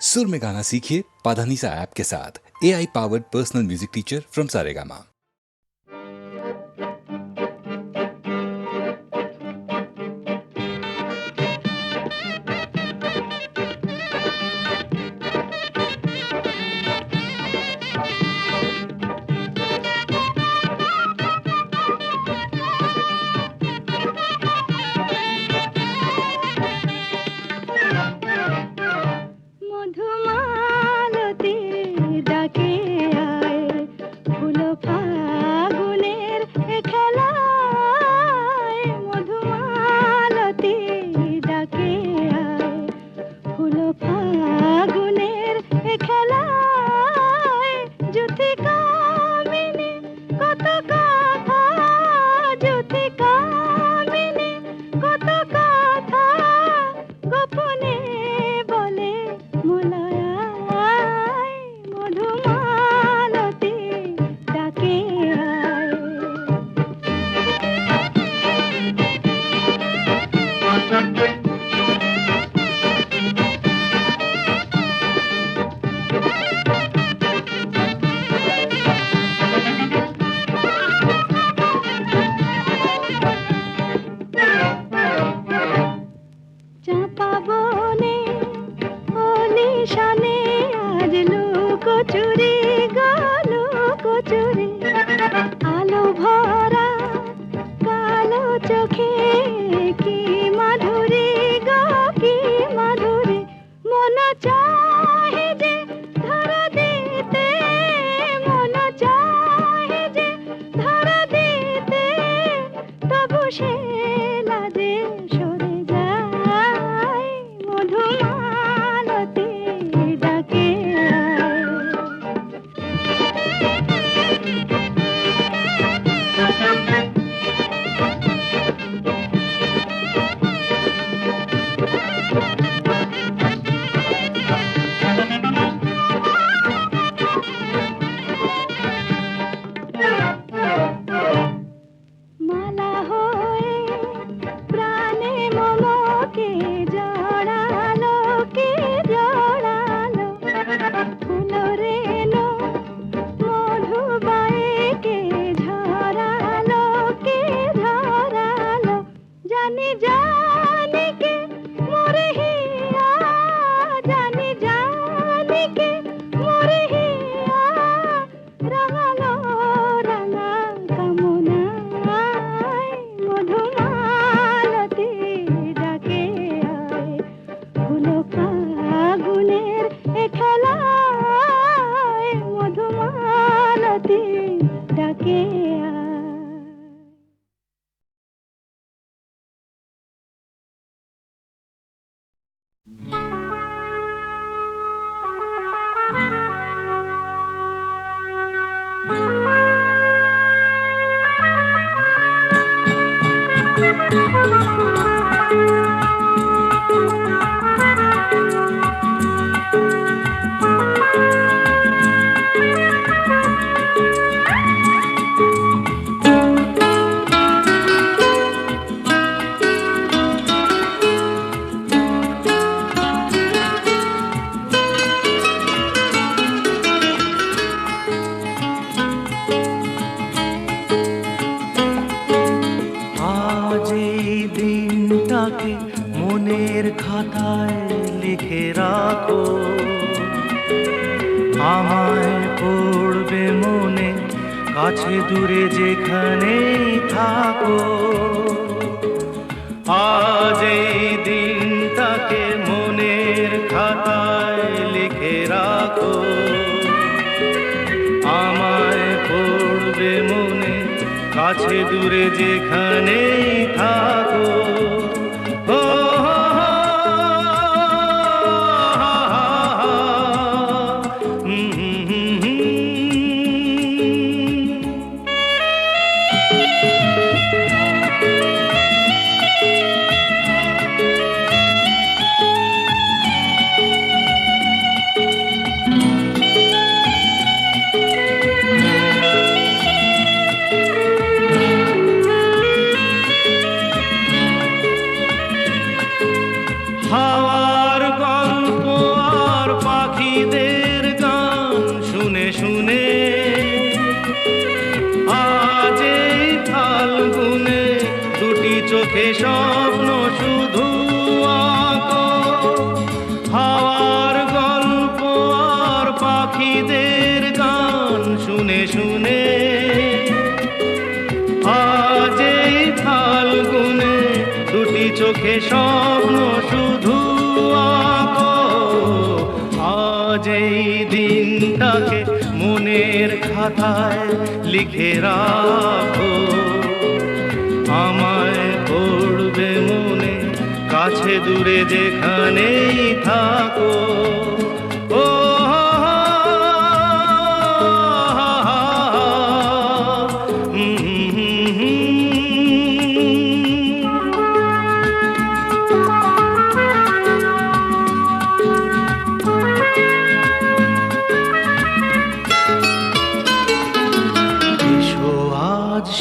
सुर में गाना सीखिए पाधानीसा ऐप के साथ। AI powered personal music teacher from Saregama. পাখিদের গান শুনে শুনে আজ এই ফাল্গুনে দুটি চোখে স্বপ্ন শুধু আঁকো। হাওয়ার গল্প আর পাখিদের গান শুনে শুনে আজ এই ফাল্গুনে দুটি চোখে স্বপ্ন শুধু আঁকো। আজ এই দিনটাকে মনের খাতায় লিখে রাখো, আমায় পড়বে মনে কাছে দূরে যেখানেই থাকো। ও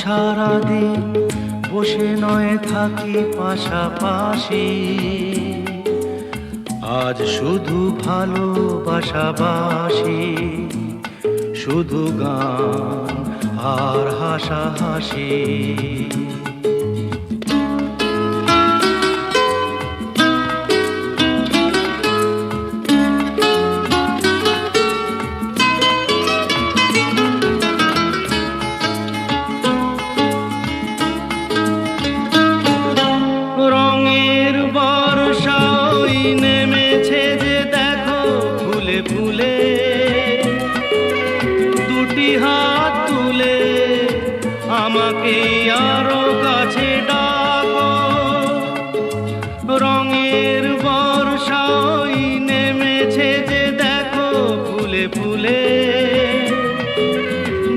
সারাদিন বসে নয় থাকি পাশাপাশি, আজ শুধু ভালোবাসাবাসি, শুধু গান আর হাসাহাসি। আমাকে আরো কাছে ডাকো, রঙের বর্ষাই নেমেছে যে দেখো ফুলে ফুলে।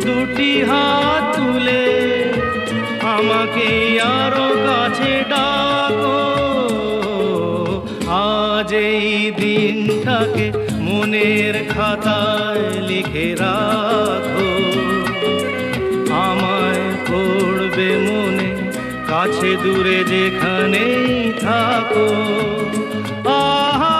দুটি হাত তুলে আমাকে আরো কাছে ডাকো। আজ এই দিনটাকে মনের খাতায় লিখে রাখো, আমায় পড়বে মনে কাছে দূরে যেখানেই থাকো। আহা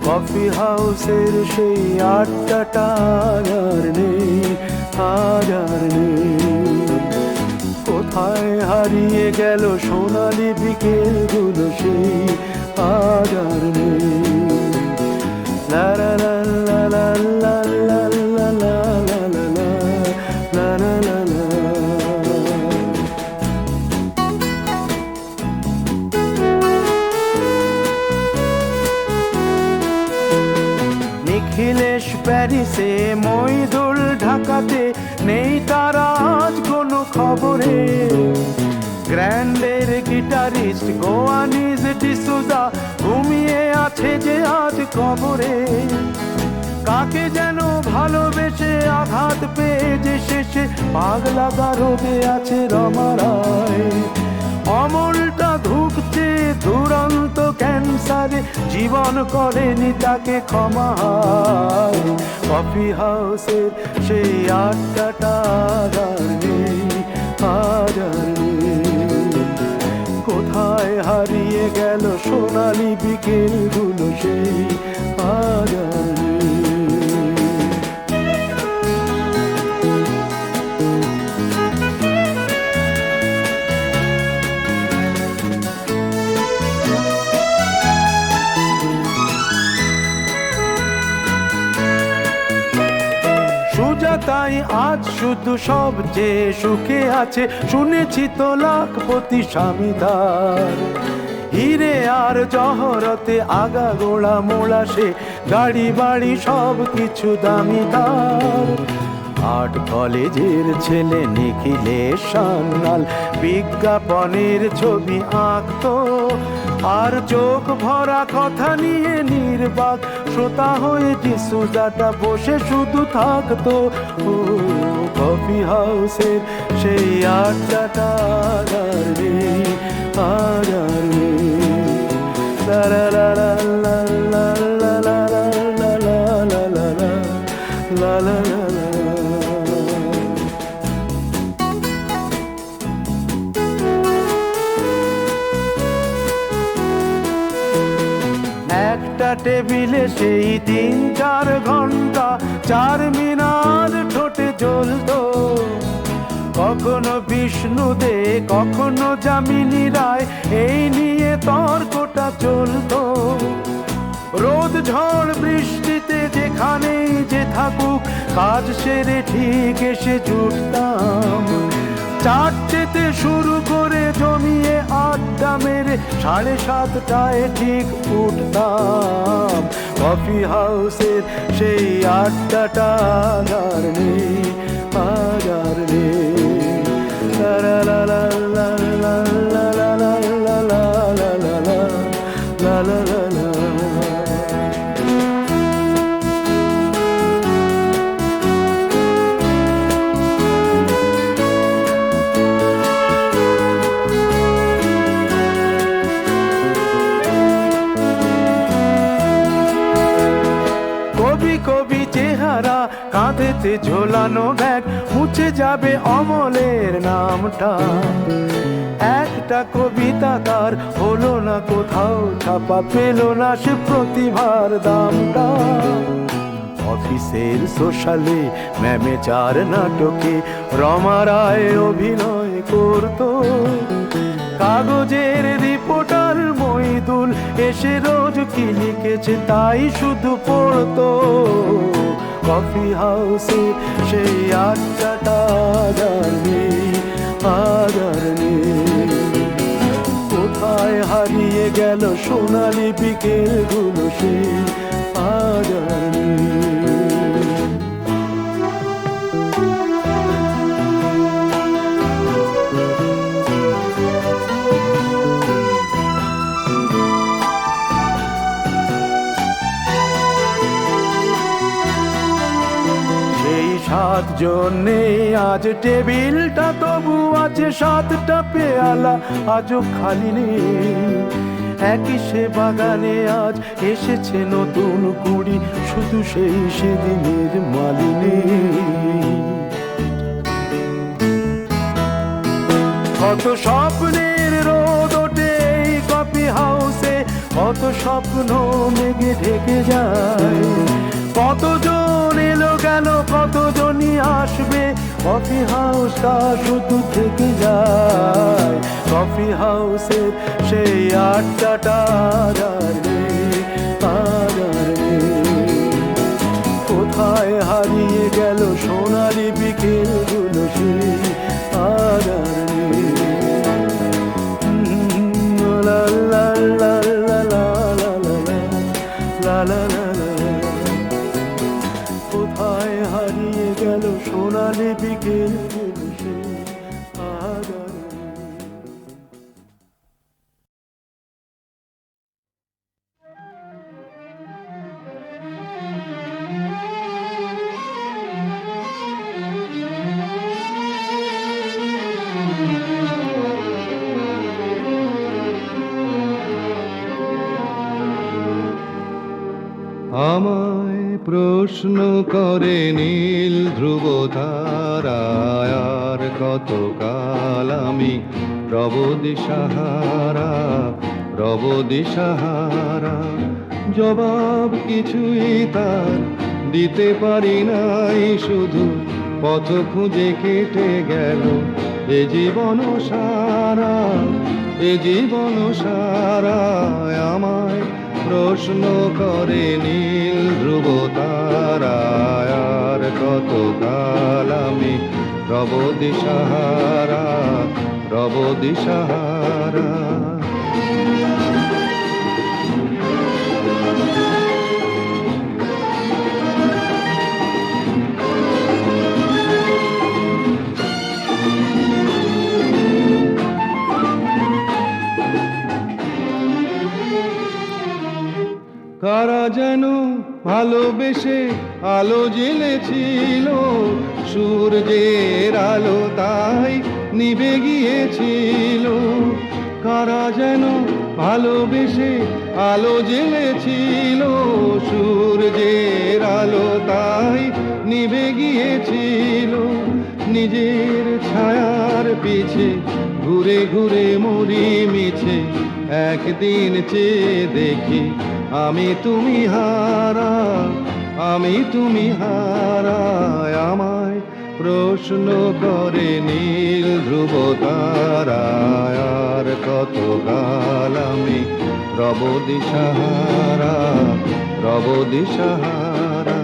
কফি হাউসের সেই আড্ডাটা আর নেই, আজ আর নেই। কোথায় হারিয়ে গেল সোনালি বিকেলগুলো সেই, আজ আর নেই। লা লা লা লা লা লা লা লা লা লা লা লা লা লা। নিখিলেশ প্যারিসে, মইদুল ঢাকাতে, নেই তার আজ কোনো খবরে। গ্র্যান্ডের গিটারিস্ট গোয়ানিজ ডিসুজা ঘুমিয়ে আছে যে আজ কবরে। কাকে যেন ভালোবেসে আঘাত পেয়ে যে শেষে পাগলা গারদে আছে রমা রায়। অমলটা ধুকছে দুরন্ত ক্যান্সারে, জীবন করেনি তাকে ক্ষমা। কফি হাউসের সেই আড্ডাটা আর নেই, আজ আর নেই। কোথায় হারিয়ে গেল সোনালি বিকেলগুলো সেই, আজ আর নেই। তাই আজ শুধু সবচেয়ে সুখে আছে, শুনেছি তো লাখপতি স্বামীদার। হিরে আর জহরতে আগা গোড়া মোড়া সে, গাড়ি বাড়ি সব কিছু দামি তার। আর্ট কলেজের ছেলে নিখিলেশ সান্যাল বিজ্ঞাপনের ছবি আঁকতো, আর চোখ ভরা কথা নিয়ে নির্বাক শ্রোতা হয়ে ডিসুজাটা বসে শুধু থাকতো। ও কফি হাউসের সেই আড্ডাটা আর নেই, আর নেই। লা লা লা লা লা লা লা লা লা লা লা লা লা লা। একটা টেবিলে সেই 3-4 ঘন্টা চারমিনার ঠোঁটে জ্বলতো, কখনো বিষ্ণু দে কখনো যামিনী রায়, এই নিয়ে তর্কটা চলতো। রোদ ঝড় বৃষ্টিতে যেখানেই যে থাকুক, কাজ সেরে ঠিক এসে জুটতাম। 4টেতে শুরু করে জমিয়ে আড্ডা মেরে 7:30টায় ঠিক উঠতাম। কফি হাউসের সেই আড্ডাটা আর নেই, আর নেই। লা লা লা লা লা লা লা লা লা লা লা লা লা লা লা। কবি কবি চেহারা, কাঁধেতে ঝোলানো ব্যাগ, মুছে যাবে অমলের নামটা। একটা কবিতা তার হলো না কোথাও ছাপা, পেল না সে প্রতিভার দামটা। অফিসের সোশ্যালে ম্যামেচার নাটকে রমা রায় অভিনয় করতো, কাগজের রিপোর্টার মইদুল এসে রোজ কি লিখেছে তাই শুধু পড়তো। কফি হাউসে সেই আড্ডাটা আর নেই, আর নেই। কোথায় হারিয়ে গেল সোনালি বিকেলগুলো সেই, আর নেই। সেই 7 জন নেই আজ টেবিলটা, তবু আছে 7টা পেয়ালা আজও খালি নেই। একই সে বাগানে আজ এসেছে নতুন কুড়ি, শুধু সেই সেদিনের মালিনী। কত স্বপ্নের রোদ ওঠে এই কফি হাউসে, কত স্বপ্ন মেঘে ঢেকে যায়। কতজন এলো গেল, কতজনই আসবে, কফি হাউসটা শুধু থেকে যায়। কফি হাউসের সেই আড্ডাটা আর নেই, আর নেই। কোথায় হারিয়ে গেল সোনালি বিকেলগুলো সেই, আর নেই। লা লা লা লা লা লা লা লা লা লা। কোথায় হারিয়ে গেল সোনালি বিকেলগুলো সেই, আর নেই। আমায় প্রশ্ন করে নীল ধ্রুব তারায়, আর কতকাল আমি রব দিশাহারা, রব দিশাহারা। জবাব কিছুই তার দিতে পারি নাই, শুধু পথ খুঁজে কেটে গেল এ জীবন সারা, এ জীবন সারা। আমায় প্রশ্ন করে নীল ধ্রুব তারায়, আর কত কাল আমি রব দিশাহারা, রব দিশাহারা। কারা যেন ভালোবেসে আলো জ্বেলেছিল, সূর্যের আলো তাই নিভে গিয়েছিল। কারা যেন ভালোবেসে আলো জ্বেলেছিল, সূর্যের আলো তাই নিভে গিয়েছিল। নিজের ছায়ার পিছে ঘুরে ঘুরে মরি মিছে, একদিন চেয়ে দেখি আমি তুমি হারা, আমি তুমি হারা। আমায় প্রশ্ন করে নীল ধ্রুব তারায়, আর কত কাল আমি রব দিশাহারা, রব দিশাহারা।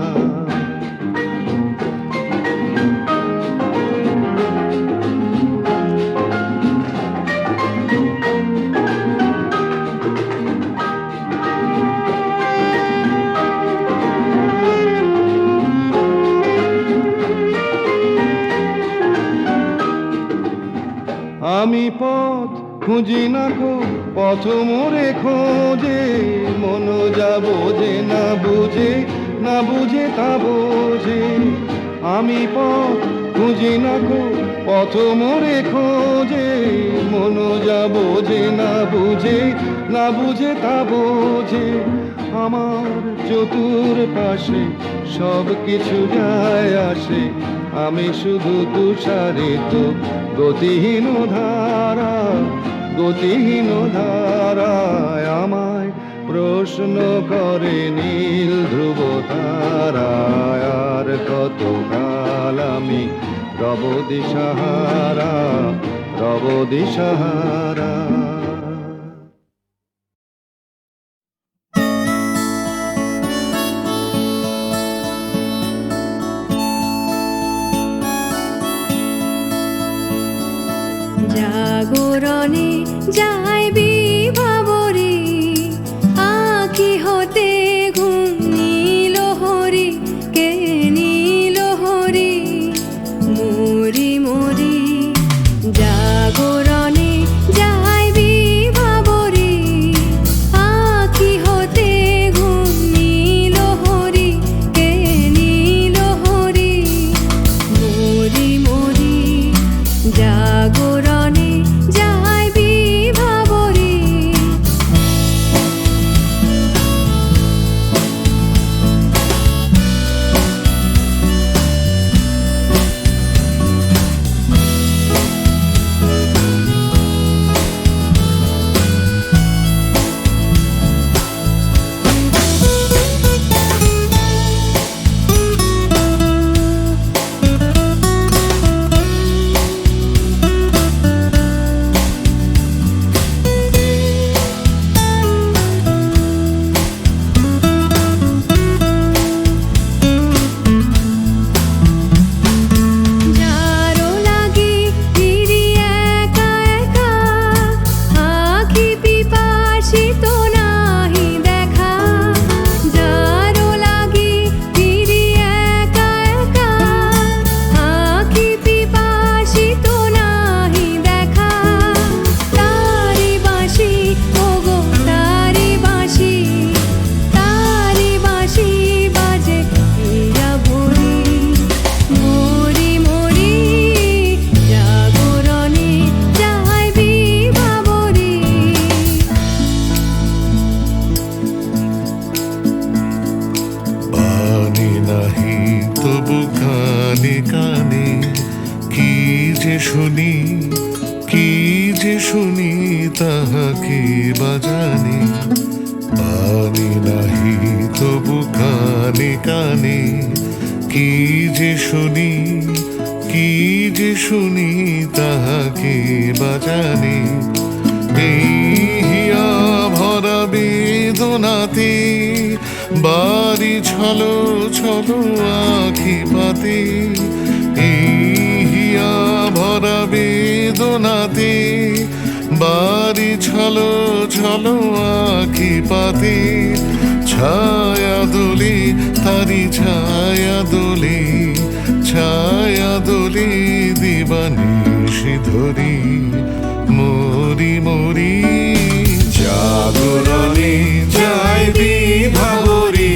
আমি পথ খুঁজি না গো, পথ মোরে খোঁজে, মন যা বোঝে না বুঝে, না বুঝে তা বোঝে। আমি পথ খুঁজি না গো, পথ মোরে খোঁজে, মন যা বোঝে না বুঝে, না বুঝে তা বোঝে। আমার চতুর পাশে সব কিছু যায় আসে, আমি শুধু তুষারিত গতিহীন ধারা, গতিহীন ধারায়। আমায় প্রশ্ন করে নীল ধ্রুব তারায়, আর কত কাল আমি রব দিশাহারা, রব দিশাহারা। জাগরণে যাইবি ভাবরে, আঁখি হতে ঘুম নীল হরি, কে নীল হরি মরি মরি। জাগরণে যাইবি ভাবরে, আঁখি হতে ঘুম নীল হরি, কে নীল হরি মরি মরি। জাগরণে যাইবি ভাবরে। শুনি কি যে শুনি তাহাকে বাজানি পানি নাহি তবু কানে কানে কি যে শুনি কি যে শুনি তাহাকে বাজানি এই হিয়া ভরা বেদনা বেদনাতে বাড়ি ছলো ছলো আখি পাতে এই হিয়া ভরা বেদনাতে বাড়ি ছলো ছলো আখি পাতে ছায়া দোলে তারি ছায়া দোলে ছায়া দোলে দিবানিশি ধরি মরি মরি জাগরণে যাই বিভাবরী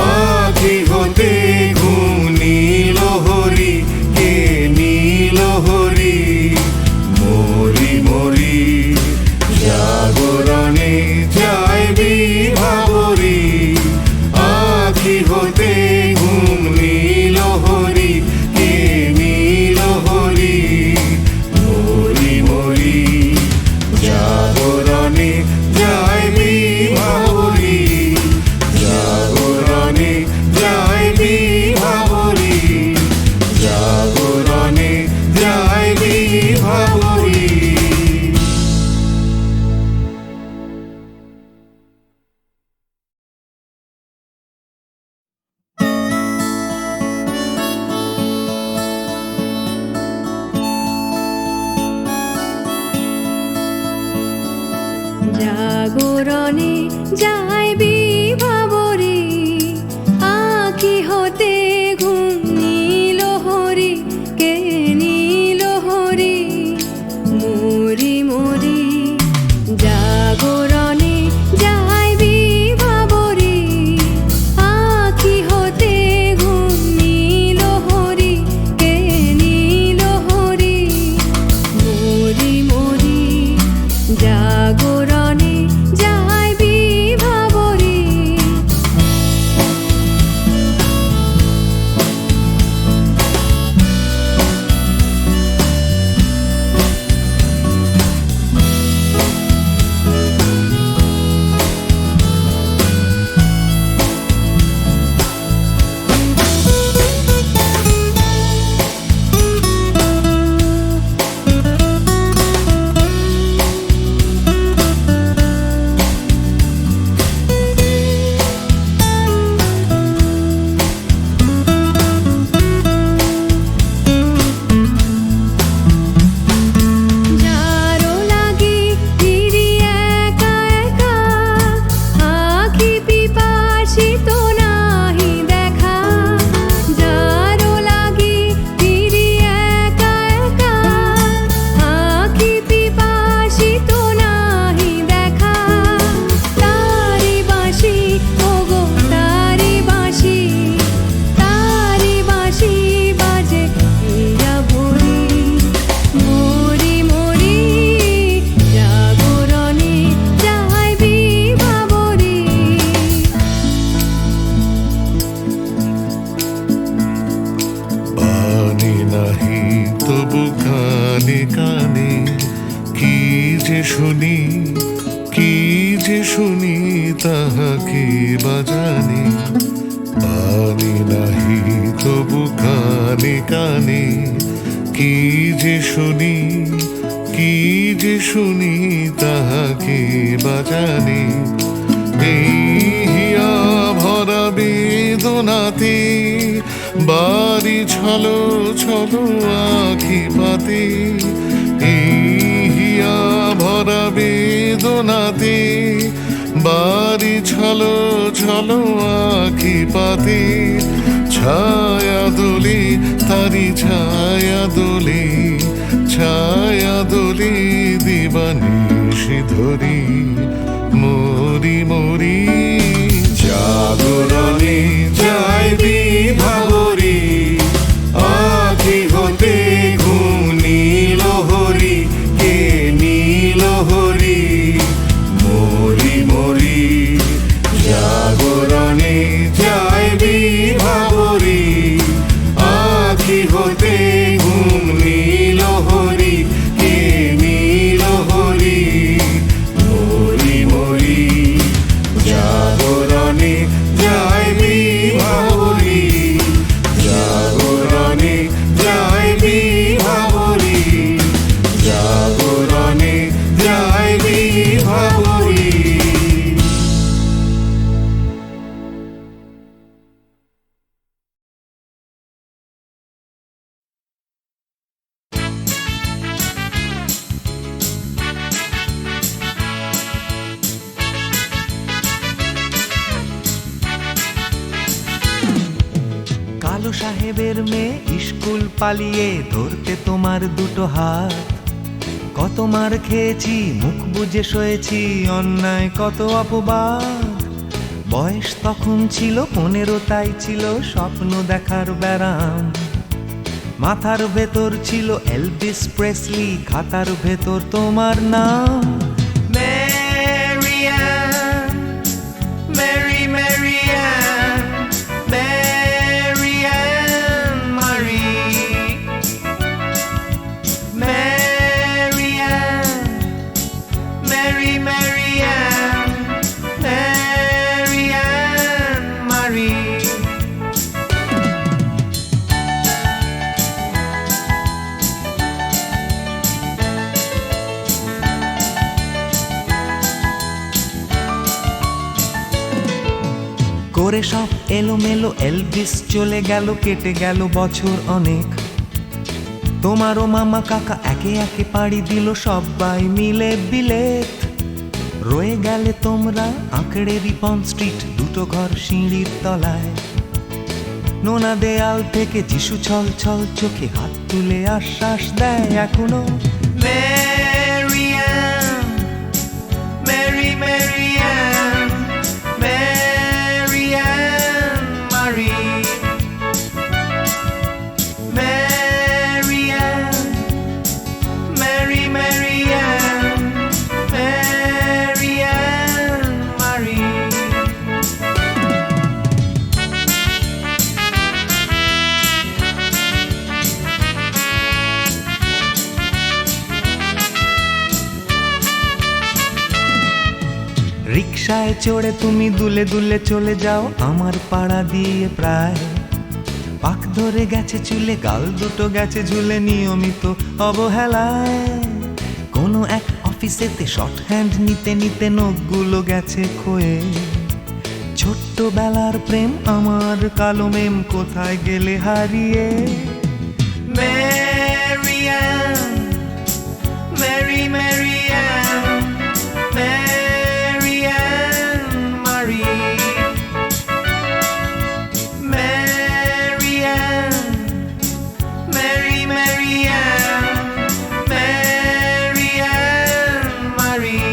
আখি হতে ঘুম নীল হরি কে নীল হরি মরি মরি জাগরণে যাই বিভাবরী আখি হতে ঘুম নীল হরি কে নীল হরি মরি মরি জাগরণে যাই বিভাবরী জাগরণে যাই বিভাবরী জাগরণে যাই বিভাবরী। জাগরণে যাই বিভাবরী আখি হতে ঘুম নীল হরি কে নীল হরি মরি মরি জাগরণে যাই বিভাবরী আখি হতে ঘুম নীল হরি কে নীল হরি মরি মরি জাগরণে যাই বিভাবরী। যারো লাগি ফিরি একা একা আখি পিপাসিত নাহি দেখা যারো লাগি ফিরি একা একা আখি পিপাসিত নাহি দেখা তারি বাঁশি ওগো তারি বাঁশি বাজে হিয়া ভরি মরি মরি জাগরণে যাই বিভাবরী। বাণী নাহি তবু কানে কানে কি যে শুনি কি যে শুনি তাহাকে বাজানে বাণী নাহি তবু কানে কানে কি যে শুনি কি যে শুনি তাহাকে বাজানে এই হিয়া ভরা বেদনাতে বাড়ি ছলো ছলো আখি পাতে এই হিয়া ভরা বেদনাতে বাড়ি ছলো ছলো আখি পাতে ছায়া দোলে তারি ছায়া দোলে ছায়া দোলে দিবানিশি ধরি মরি মরি জাগরণে যাই বিভাবরী আখি হতে ঘুম নীল হরি কে নীল হরি মরি মরি জাগরণে যাই বিভাবরী আখি হতে ঘুম নীল হরি কে নীল হরি মরি মরি জাগরণে যাই সাহেবের মেয়ে স্কুল পালিয়ে ধরতে তোমার দুটো হাত। কত মার খেয়েছি, মুখ বুজে সয়েছি, অন্যায় কত অপবাদ। বয়স তখন ছিল 15, তাই ছিল স্বপ্ন দেখার ব্যারাম। মাথার ভেতর ছিল এলভিস প্রেসলি, খাতার ভেতর তোমার নাম। Marianne, Mary Marianne, Marianne Marie, Marianne, Mary Marianne, Marianne Marie. করে সব এলোমেলো এলভিস চলে গেল, কেটে গেল বছর অনেক। তোমারও মামা কাকা একে একে পাড়ি দিল, সবাই মিলে বিলেত। রয়ে গেলে তোমরা আঁকড়ে রিপন স্ট্রিট, দুটো ঘর সিঁড়ির তলায়। নোনা দেয়াল থেকে যিশু ছল ছল চোখে হাত তুলে আশ্বাস দেয় এখনো। Marianne, Mary Marianne, Marianne Marie, Marianne, Mary Marianne, Marianne Marie. রিকশায় চড়ে তুমি দুলে দুলে চলে যাও আমার পাড়া দিয়ে প্রায়। পাক ধরে গেছে চুলে, গাল দুটো গেছে ঝুলে, নিয়মিত অবহেলায়। কোনো এক অফিসেতে শর্ট হ্যান্ড নিতে নিতে নখগুলো গেছে ক্ষয়ে। ছোট্টবেলার প্রেম আমার কালো মেম, কোথায় গেলে হারিয়ে। Marianne, Mary Marianne, Marianne Marie, Marianne, Mary Marianne, Marianne Marie.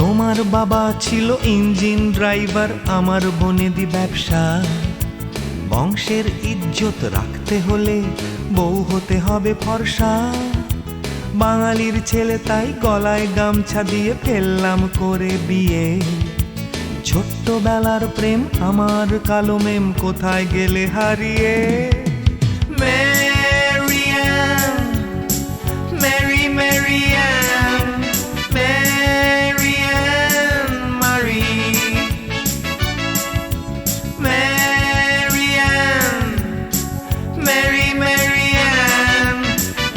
তোমার বাবা ছিল ইঞ্জিন ড্রাইভার, আমার বনেদি ব্যবসা। বংশের ইজ্জত রাখতে হলে বউ হতে হবে ফর্সা। বাঙালির ছেলে তাই গলায় গামছা দিয়ে ফেললাম করে বিয়ে। ছোট্টবেলার প্রেম আমার কালো মেম, কোথায় গেলে হারিয়ে। Marianne, Mary Marianne, Marianne Marie, Marianne, Mary Marianne,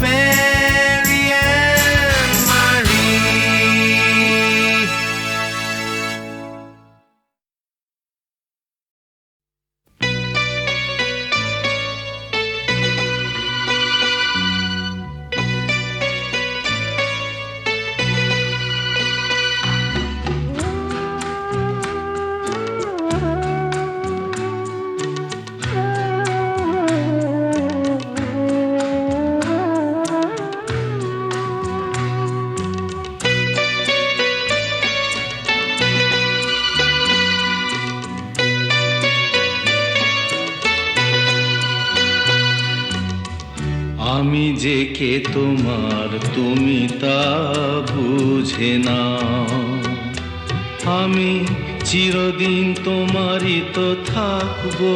Marianne Marie. আমি যে কে তোমার তুমি তা বুঝে না, আমি চিরদিন তোমারই তো থাকবো।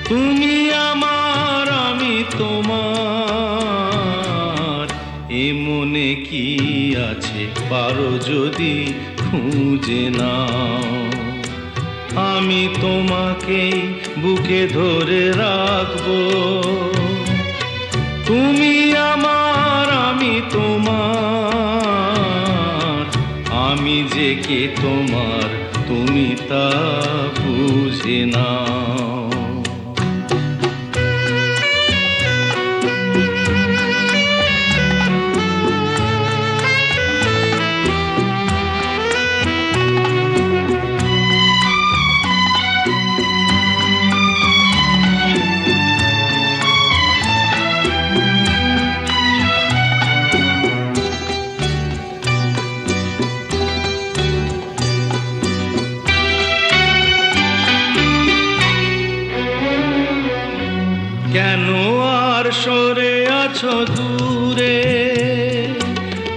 তুমি আমার আমি তোমার, এ মনে কি আছে পারো যদি খুঁজে নাও। আমি তোমাকে বুকে ধরে রাখবো, তুমি আমার আমি তোমার, আমি যে কে তোমার তুমি তা বুঝে নাও। আছো দূরে,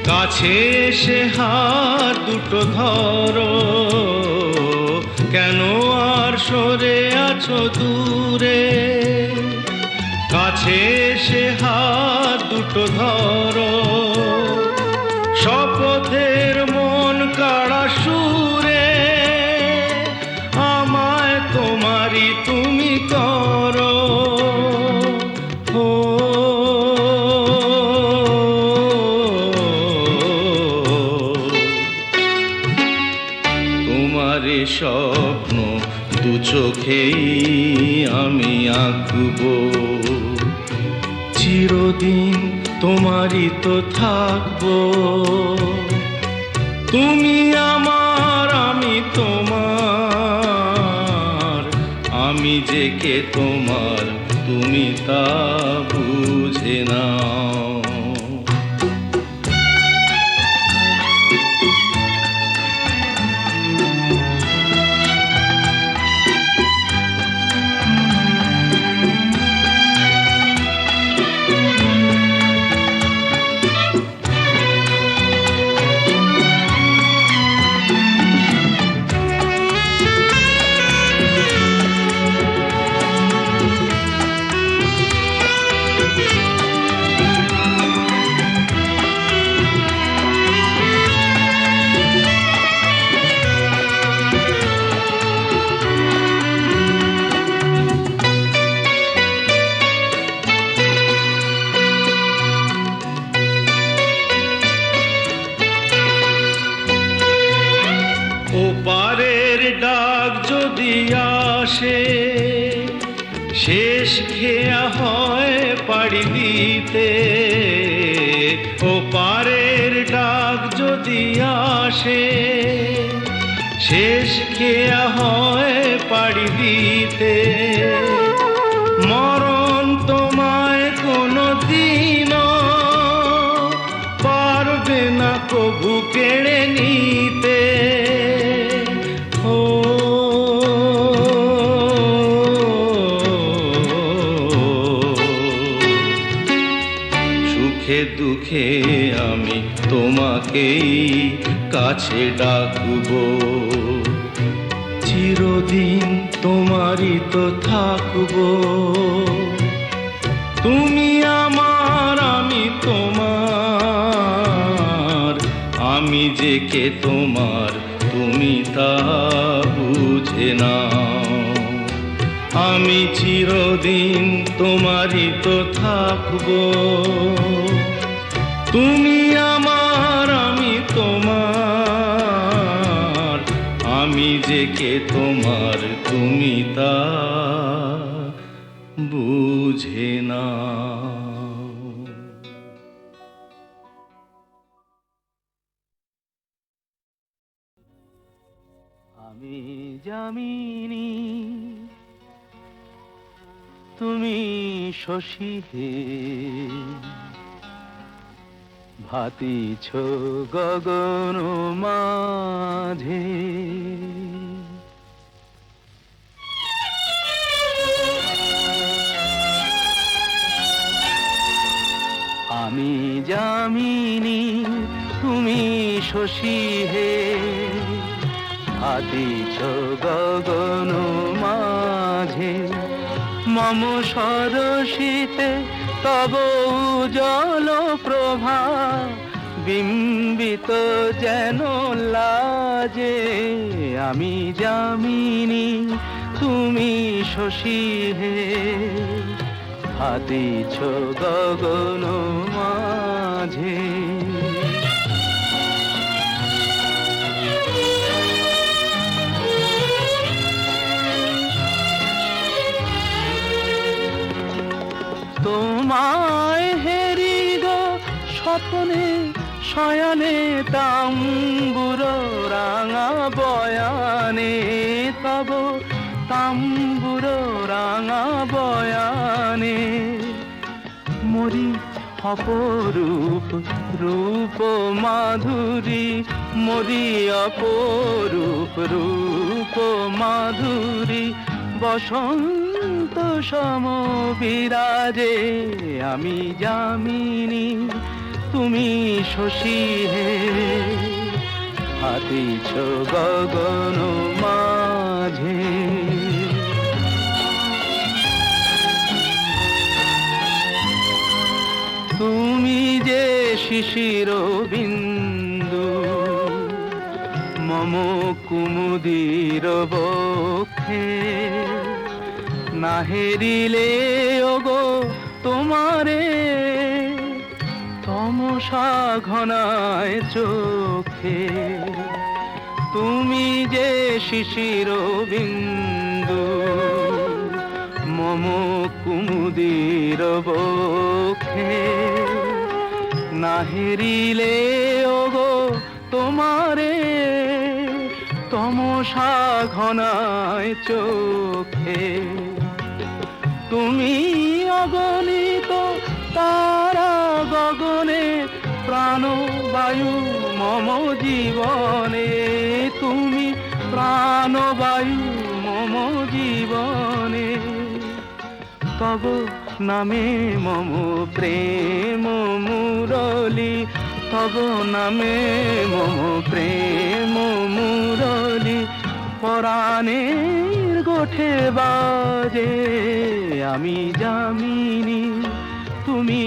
কাছে এসে হাত দুটো ধরো, কেন আর সরে আছো দূরে, কাছে এসে হাত দুটো ধরো, শপথের মন কাড়া সুরে আমায় তোমারই তুমি করো। ও তোমারই স্বপ্ন দু চোখেই আমি আঁকবো, চিরদিন তোমারই তো থাকবো। তুমি আমার, আমি তোমার, আমি যে কে তোমার তুমি তা বুঝে নাও। ওপারের ডাক যদি আসে, শেষ খেয়া হয় পাড়ি দিতে। ওপারের ডাক যদি আসে, শেষ খেয়া হয় পাড়ি দিতে। মরণ তোমায় কোনো দিনও পারবে না কবু কেড়ে নিতে। সুখে দুঃখে আমি তোমাকেই কাছে ডাকবো, চিরদিন তোমারই তো থাকবো। তুমি আমার, আমি তোমার, আমি যে কে তোমার তুমি তা বুঝে নাও। আমি চিরদিন তোমারই তো থাকবো। তুমি আমার, আমি তোমার, আমি যে কে তোমার তুমি তা বুঝে নাও। আমি যামিনী তুমি শশী হে, ভাতিছ গগন মাঝে। আমি যামিনী তুমি শশী হে, ভাতিছ গগন মাঝে। মম সরসিতে তব উজ্জ্বল প্রভা, বিম্বিত যেন লাজে। আমি যামিনী তুমি শশী হে, ভাতিছ গগন মাঝে। তোমায় হেরি গো স্বপ্নে শয়নে, তাম্বুর রাঙা বয়ানে তব তাম্বুর রাঙা বয়ানে। মরি অপরূপ রূপ মাধুরী, মরি অপরূপ রূপ মাধুরী। বসন্ত সম বিরাজে আমি যামিনী তুমি শশী হে হাতিছ গগন মাঝে তুমি যে শিশির বিন্দু মম কুমুদির বক্ষে না হেরিলে ওগো তোমারে তমসা ঘনায় চোখে তুমি যে শিশির বিন্দু মম কুমুদির বক্ষে না হেরিলে ওগো তোমারে তমসা ঘনায় চোখে তুমি অগণিত তারা গগনে প্রাণবায়ু মম জীবনে তুমি প্রাণবায়ু মম জীবনে তব নামে মম প্রেম মুরলী তব নামে মম প্রেম মুরলী পরাণের গোঠে বাজে আমি যামিনী তুমি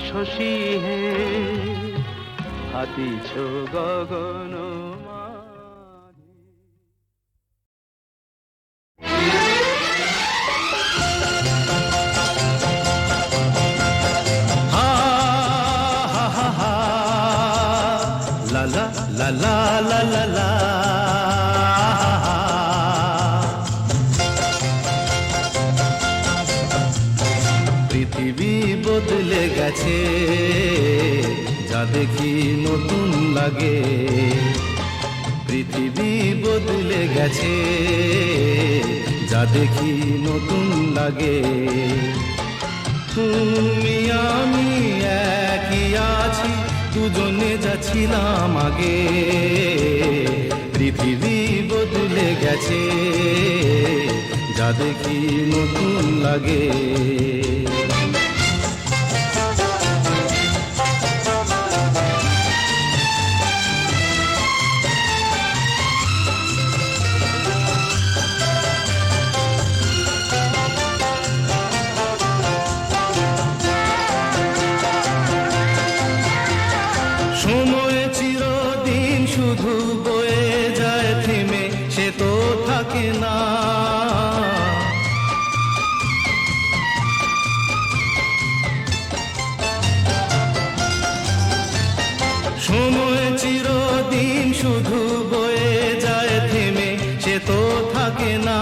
শশী হে হাতিছ গগন মাঝে। La la la la la la la পৃথিবী বদলে গেছে যা দেখি নতুন লাগে পৃথিবী বদলে গেছে যা দেখি নতুন লাগে তুমি আমি একই আছি দুজনে যাচ্ছিলাম আগে পৃথিবী বদলে গেছে যা দেখি নতুন লাগে সময় চিরদিন শুধু বয়ে যায় থেমে সে তো থাকে না সময় চিরদিন শুধু বয়ে যায় থেমে সে তো থাকে না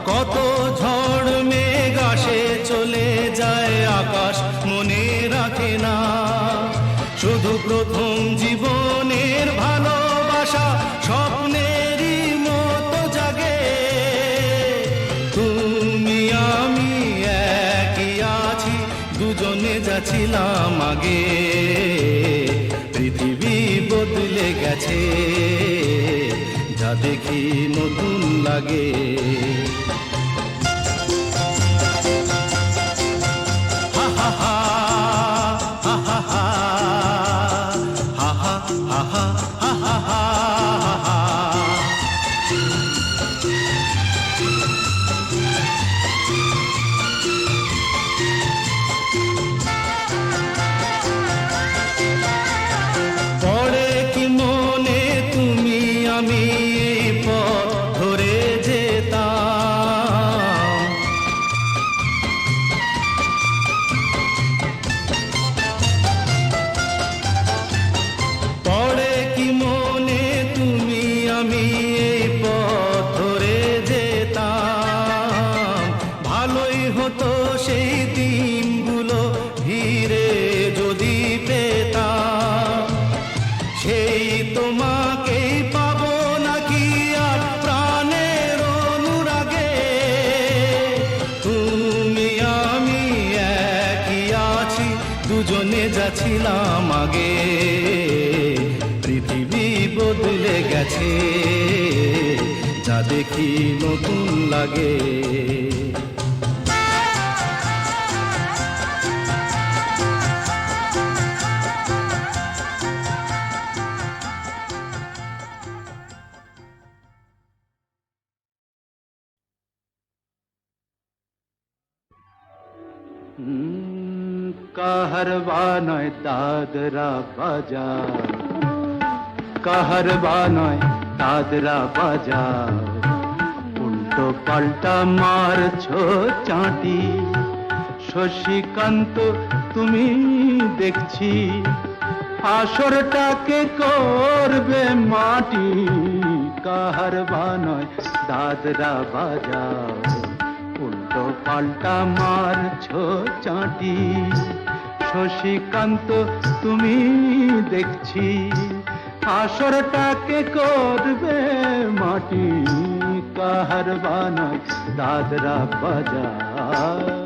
কত ঝড় মেঘ আসে চলে যায় আকাশ মনে রাখে না শুধু প্রথম জীবনের ভালোবাসা স্বপ্নেরই মতো জাগে তুমি আমি একই আছি দুজনে যাচ্ছিলাম আগে পৃথিবী বদলে গেছে যা দেখি নতুন লাগে হা হা হা হা হা হা ha ha ha ha ha ha পড়ে কি মনে তুমি আমি এই পথ ধরে যেতাম পড়ে কি মনে তুমি আমি এই পথ ধরে যেতাম ভালোই হতো সেই দিনগুলো ধীরে যদি পেতাম সেই তোমাকেই পাবো নাকি আর প্রাণের অনুরাগে তুমি আমি একই আছি দুজনে যাচ্ছিলাম আগে পৃথিবী বদলে গেছে যা দেখি নতুন লাগে। কাহারবা নয় দাদরা বাজার, কাহারবা নয় দাদরা বাজার, উল্টো পাল্টা মারছো চাঁটি। শশীকান্ত তুমি দেখছি আসরটাকে করবে মাটি। কাহারবা নয় দাদরা বাজার, উল্টো পাল্টা মারছো চাঁটি। শশীকান্ত তুমি দেখছি আসরটাকে করবে মাটি। কাহারবা নয় দাদরা বাজার।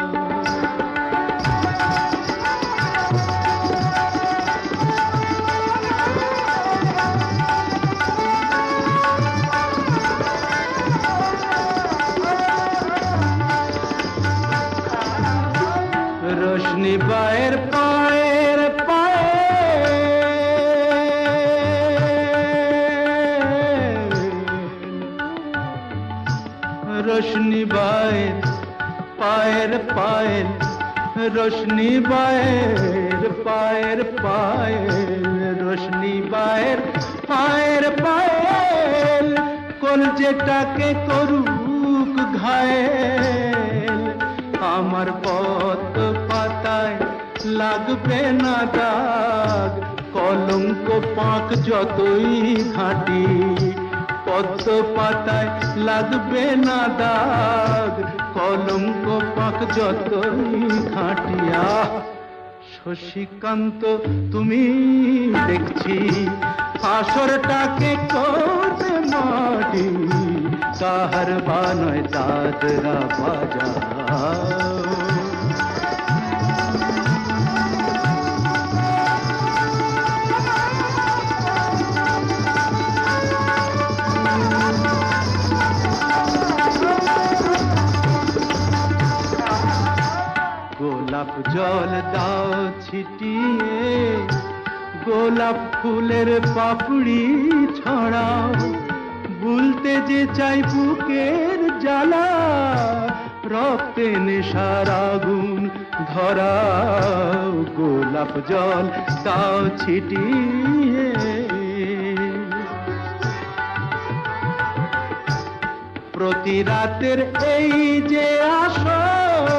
रोशनी बाहर पाएर पाए, रोशनी बाहर पाएर पायल, रोशनी बाहर पाएर पायल, रोशनी बाहर पाएर पायल, কলজেটাকে করুক ঘায়েল। আমার পথ পাতায় লাগবে না দাগ, কলঙ্ক পাক যতই ঘাঁটি। পদ্ম পাতায় লাগবে না দাগ, কলঙ্ক পাক যতই ঘাঁটিয়া। শশীকান্ত তুমি দেখছি আসরটাকে করবে মাটি। কাহারবা নয় দাদরা বাজার। গোলাপ জল দাও ছিটিয়ে, গোলাপ ফুলের পাপড়ি ছড়াও। ভুলতে যে চাই বুকের জ্বালা, রক্তে নেশার আগুন ধরাও। গোলাপ জল দাও ছিটিয়ে, প্রতি রাতের এই যে আসর,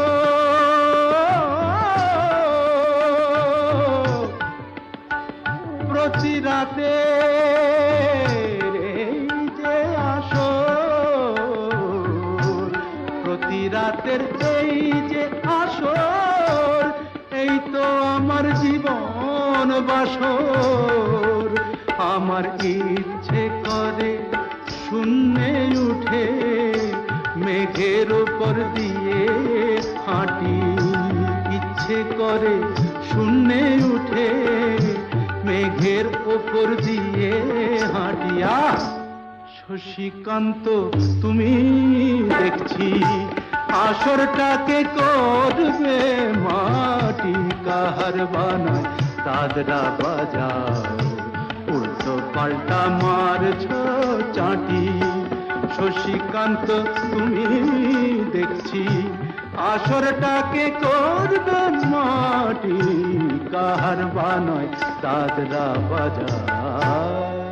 প্রতি রাতের এই যে আসর, প্রতি রাতের এই যে আসর, এই তো আমার জীবন বাসর। আমার ইচ্ছে করে শূন্যে উঠে মেঘের উপর দিয়ে হাঁটি। ইচ্ছে করে শূন্যে উঠে মেঘের উপর দিয়ে হাঁটিয়া। শশীকান্ত তুমি দেখছি আসরটাকে করবে মাটি। কাহারবা নয় দাদরা বাজার, উল্টো পাল্টা মারছো চাঁটি। শশীকান্ত তুমি দেখছি আসরটাকে করবে মাটি। কাহারবা নয় দাদরা বাজার।